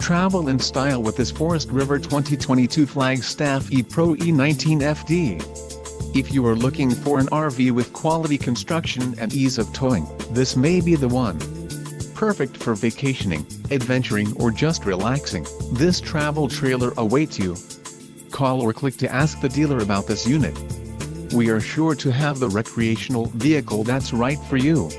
Travel in style with this Forest River 2022 Flagstaff E-Pro E19FD. If you are looking for an RV with quality construction and ease of towing, this may be the one. Perfect for vacationing, adventuring or just relaxing, this travel trailer awaits you. Call or click to ask the dealer about this unit. We are sure to have the recreational vehicle that's right for you.